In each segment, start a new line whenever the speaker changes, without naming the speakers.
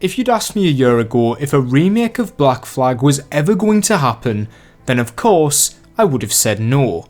If you'd asked me a year ago if a remake of Black Flag was ever going to happen, then of course I would have said no.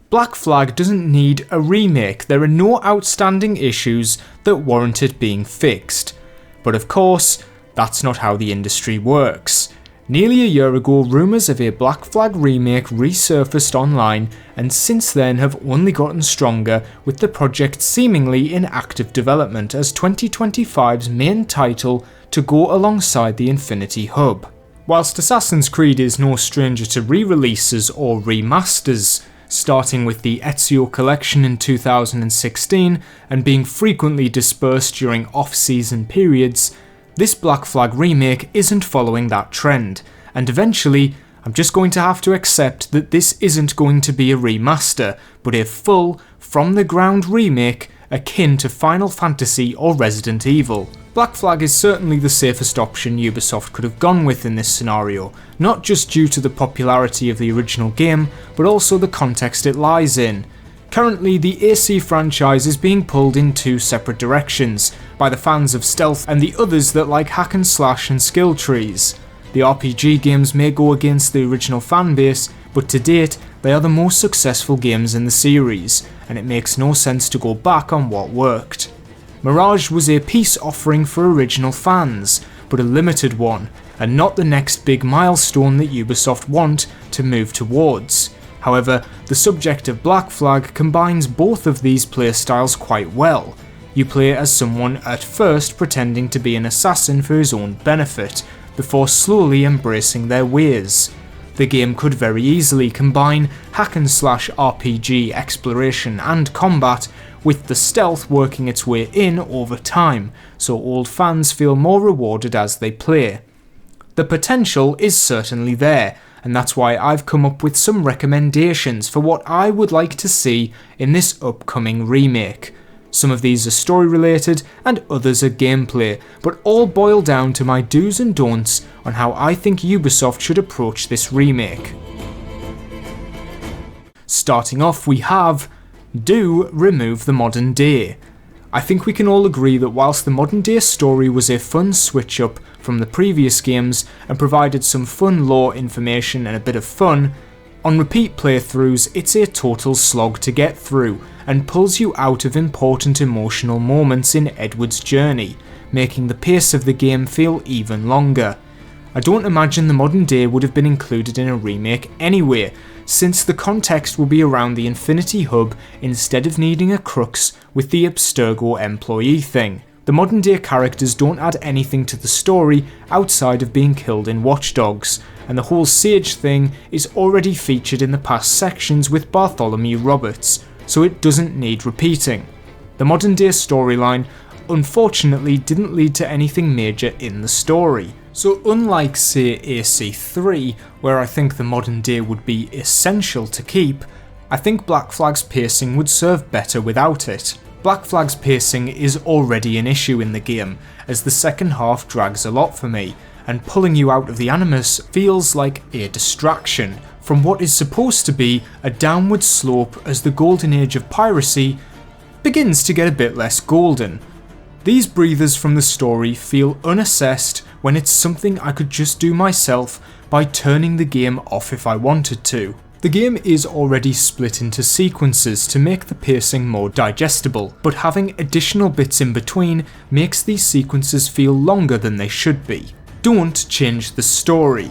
Black Flag doesn't need a remake, there are no outstanding issues that warrant it being fixed. But of course, that's not how the industry works. Nearly a year ago, rumours of a Black Flag remake resurfaced online, and since then have only gotten stronger, with the project seemingly in active development as 2025's main title to go alongside the Infinity Hub. Whilst Assassin's Creed is no stranger to re-releases or remasters, starting with the Ezio collection in 2016 and being frequently dispersed during off-season periods, this Black Flag remake isn't following that trend, and eventually I'm just going to have to accept that this isn't going to be a remaster, but a full, from-the-ground remake akin to Final Fantasy or Resident Evil. Black Flag is certainly the safest option Ubisoft could have gone with in this scenario, not just due to the popularity of the original game, but also the context it lies in. Currently, the AC franchise is being pulled in two separate directions, by the fans of stealth and the others that like hack and slash and skill trees. The RPG games may go against the original fanbase, but to date, they are the most successful games in the series, and it makes no sense to go back on what worked. Mirage was a peace offering for original fans, but a limited one, and not the next big milestone that Ubisoft want to move towards. However, the subject of Black Flag combines both of these playstyles quite well. You play as someone at first pretending to be an assassin for his own benefit, before slowly embracing their ways. The game could very easily combine hack and slash RPG exploration and combat, with the stealth working its way in over time, so old fans feel more rewarded as they play. The potential is certainly there, and that's why I've come up with some recommendations for what I would like to see in this upcoming remake. Some of these are story related and others are gameplay, but all boil down to my do's and don'ts on how I think Ubisoft should approach this remake. Starting off, we have do remove the modern day. I think we can all agree that whilst the modern day story was a fun switch up from the previous games and provided some fun lore information and a bit of fun, on repeat playthroughs it's a total slog to get through and pulls you out of important emotional moments in Edward's journey, making the pace of the game feel even longer. I don't imagine the modern day would have been included in a remake anyway, since the context will be around the Infinity Hub instead of needing a crux with the Abstergo employee thing. The modern day characters don't add anything to the story outside of being killed in Watch Dogs, and the whole Sage thing is already featured in the past sections with Bartholomew Roberts, so it doesn't need repeating. The modern day storyline unfortunately didn't lead to anything major in the story. So unlike say AC3, where I think the modern day would be essential to keep, I think Black Flag's pacing would serve better without it. Black Flag's pacing is already an issue in the game, as the second half drags a lot for me, and pulling you out of the animus feels like a distraction from what is supposed to be a downward slope as the golden age of piracy begins to get a bit less golden. These breathers from the story feel unassessed when it's something I could just do myself by turning the game off if I wanted to. The game is already split into sequences to make the pacing more digestible, but having additional bits in between makes these sequences feel longer than they should be. Don't change the story.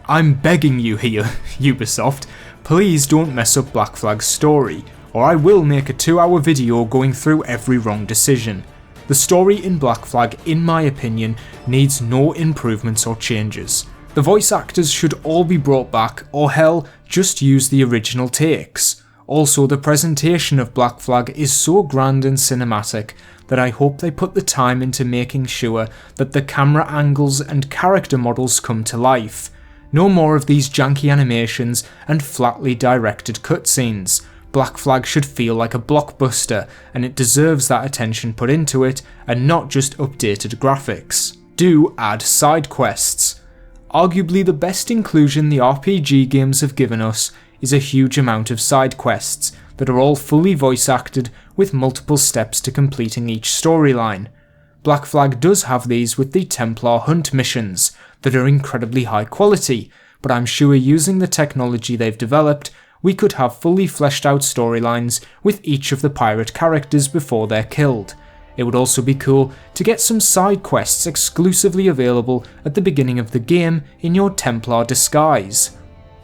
I'm begging you here, Ubisoft, please don't mess up Black Flag's story, or I will make a 2-hour video going through every wrong decision. The story in Black Flag, in my opinion, needs no improvements or changes. The voice actors should all be brought back, or hell, just use the original takes. Also, the presentation of Black Flag is so grand and cinematic that I hope they put the time into making sure that the camera angles and character models come to life. No more of these janky animations and flatly directed cutscenes. Black Flag should feel like a blockbuster, and it deserves that attention put into it and not just updated graphics. Do add side quests. Arguably the best inclusion the RPG games have given us is a huge amount of side quests that are all fully voice acted with multiple steps to completing each storyline. Black Flag does have these with the Templar Hunt missions that are incredibly high quality, but I'm sure using the technology they've developed, we could have fully fleshed out storylines with each of the pirate characters before they're killed. It would also be cool to get some side quests exclusively available at the beginning of the game in your Templar disguise.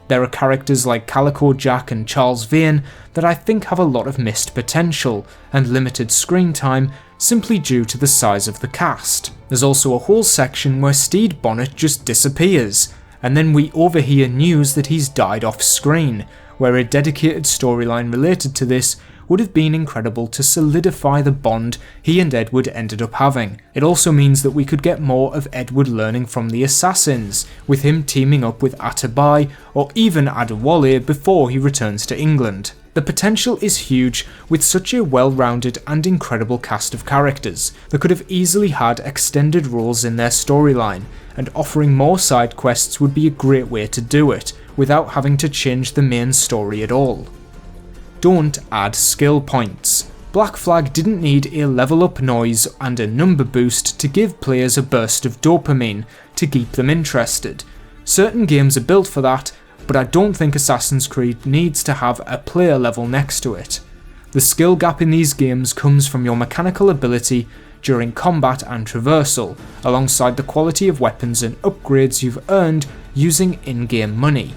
There are characters like Calico Jack and Charles Vane that I think have a lot of missed potential and limited screen time simply due to the size of the cast. There's also a whole section where Stede Bonnet just disappears, and then we overhear news that he's died off screen, where a dedicated storyline related to this would have been incredible to solidify the bond he and Edward ended up having. It also means that we could get more of Edward learning from the assassins, with him teaming up with Atabai or even Adewale before he returns to England. The potential is huge with such a well-rounded and incredible cast of characters that could have easily had extended roles in their storyline, and offering more side quests would be a great way to do it without having to change the main story at all. Don't add skill points. Black Flag didn't need a level up noise and a number boost to give players a burst of dopamine to keep them interested. Certain games are built for that, but I don't think Assassin's Creed needs to have a player level next to it. The skill gap in these games comes from your mechanical ability during combat and traversal, alongside the quality of weapons and upgrades you've earned using in-game money.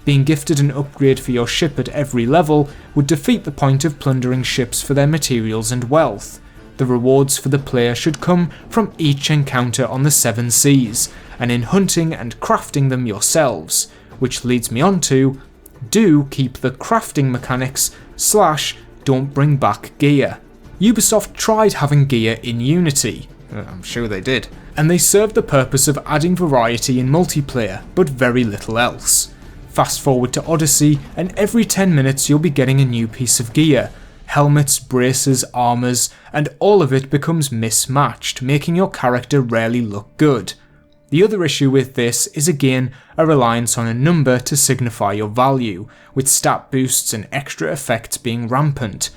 Being gifted an upgrade for your ship at every level would defeat the point of plundering ships for their materials and wealth. The rewards for the player should come from each encounter on the Seven Seas, and in hunting and crafting them yourselves, which leads me on to, do keep the crafting mechanics / don't bring back gear. Ubisoft tried having gear in Unity, I'm sure they did, and they served the purpose of adding variety in multiplayer, but very little else. Fast forward to Odyssey, and every 10 minutes you'll be getting a new piece of gear. Helmets, braces, armors, and all of it becomes mismatched, making your character rarely look good. The other issue with this is again a reliance on a number to signify your value, with stat boosts and extra effects being rampant.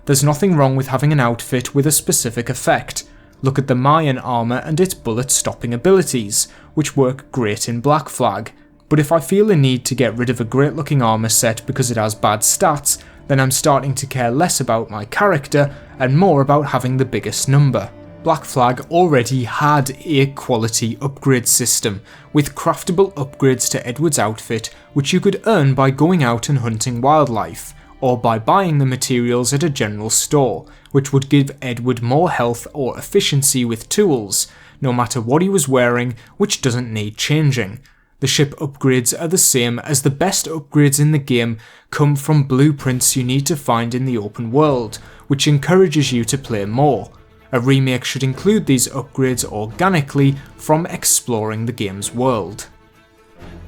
There's nothing wrong with having an outfit with a specific effect. Look at the Mayan armor and its bullet stopping abilities, which work great in Black Flag. But if I feel a need to get rid of a great looking armor set because it has bad stats, then I'm starting to care less about my character and more about having the biggest number. Black Flag already had a quality upgrade system, with craftable upgrades to Edward's outfit which you could earn by going out and hunting wildlife, or by buying the materials at a general store, which would give Edward more health or efficiency with tools, no matter what he was wearing, which doesn't need changing. The ship upgrades are the same, as the best upgrades in the game come from blueprints you need to find in the open world, which encourages you to play more. A remake should include these upgrades organically from exploring the game's world.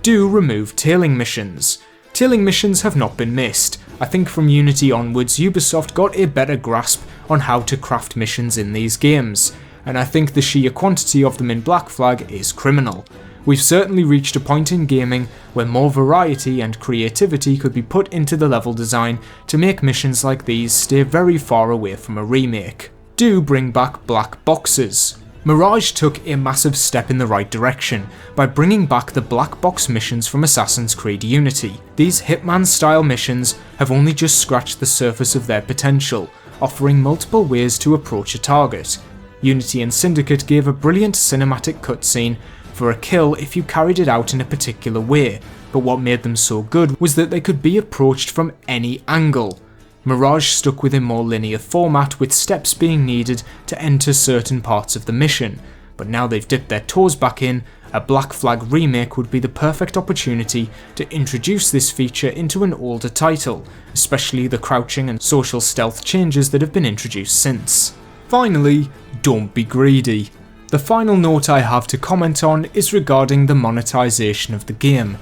Do remove tailing missions. Tailing missions have not been missed. I think from Unity onwards Ubisoft got a better grasp on how to craft missions in these games, and I think the sheer quantity of them in Black Flag is criminal. We've certainly reached a point in gaming where more variety and creativity could be put into the level design to make missions like these stay very far away from a remake. Do bring back black boxes. Mirage took a massive step in the right direction by bringing back the black box missions from Assassin's Creed Unity. These Hitman style missions have only just scratched the surface of their potential, offering multiple ways to approach a target. Unity and Syndicate gave a brilliant cinematic cutscene for a kill if you carried it out in a particular way, but what made them so good was that they could be approached from any angle. Mirage stuck with a more linear format, with steps being needed to enter certain parts of the mission, but now they've dipped their toes back in, a Black Flag remake would be the perfect opportunity to introduce this feature into an older title, especially the crouching and social stealth changes that have been introduced since. Finally, don't be greedy. The final note I have to comment on is regarding the monetization of the game.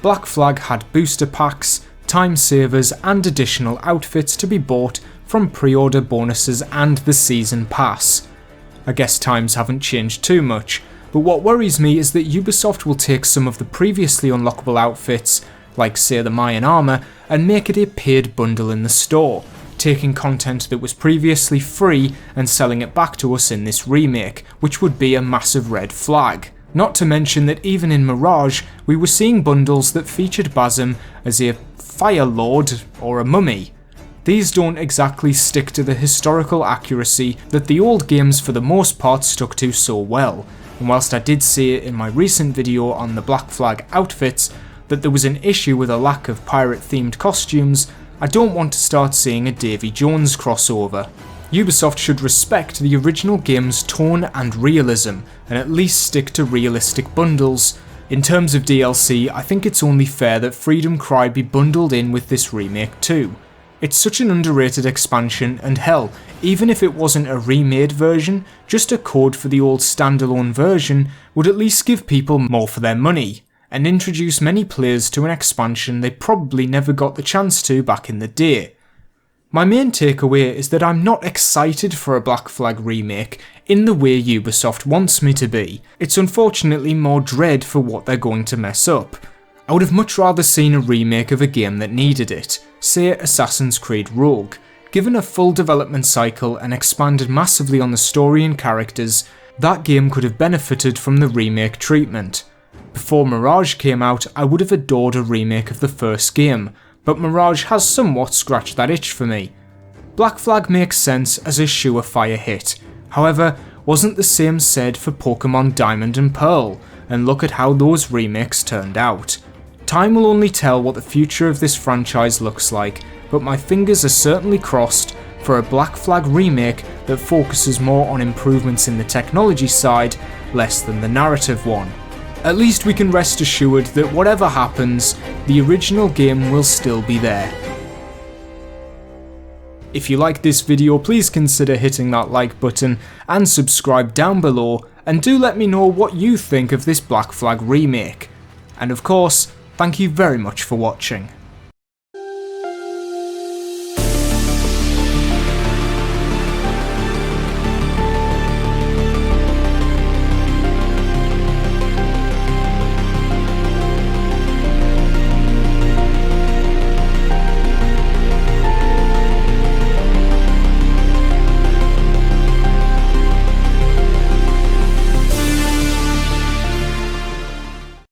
Black Flag had booster packs, time savers and additional outfits to be bought from pre-order bonuses and the season pass. I guess times haven't changed too much, but what worries me is that Ubisoft will take some of the previously unlockable outfits, like say the Mayan armor, and make it a paid bundle in the store. taking content that was previously free and selling it back to us in this remake, which would be a massive red flag. Not to mention that even in Mirage, we were seeing bundles that featured Basim as a Fire Lord or a mummy. These don't exactly stick to the historical accuracy that the old games for the most part stuck to so well, and whilst I did say in my recent video on the Black Flag outfits that there was an issue with a lack of pirate themed costumes, I don't want to start seeing a Davy Jones crossover. Ubisoft should respect the original game's tone and realism, and at least stick to realistic bundles. In terms of DLC, I think it's only fair that Freedom Cry be bundled in with this remake too. It's such an underrated expansion, and hell, even if it wasn't a remade version, just a code for the old standalone version would at least give people more for their money, and introduce many players to an expansion they probably never got the chance to back in the day. My main takeaway is that I'm not excited for a Black Flag remake in the way Ubisoft wants me to be. It's unfortunately more dread for what they're going to mess up. I would have much rather seen a remake of a game that needed it, say Assassin's Creed Rogue. Given a full development cycle and expanded massively on the story and characters, that game could have benefited from the remake treatment. Before Mirage came out, I would have adored a remake of the first game, but Mirage has somewhat scratched that itch for me. Black Flag makes sense as a surefire hit, however, wasn't the same said for Pokemon Diamond and Pearl, and look at how those remakes turned out. Time will only tell what the future of this franchise looks like, but my fingers are certainly crossed for a Black Flag remake that focuses more on improvements in the technology side, less than the narrative one. At least we can rest assured that whatever happens, the original game will still be there. If you liked this video, please consider hitting that like button and subscribe down below, and do let me know what you think of this Black Flag remake. And of course, thank you very much for watching.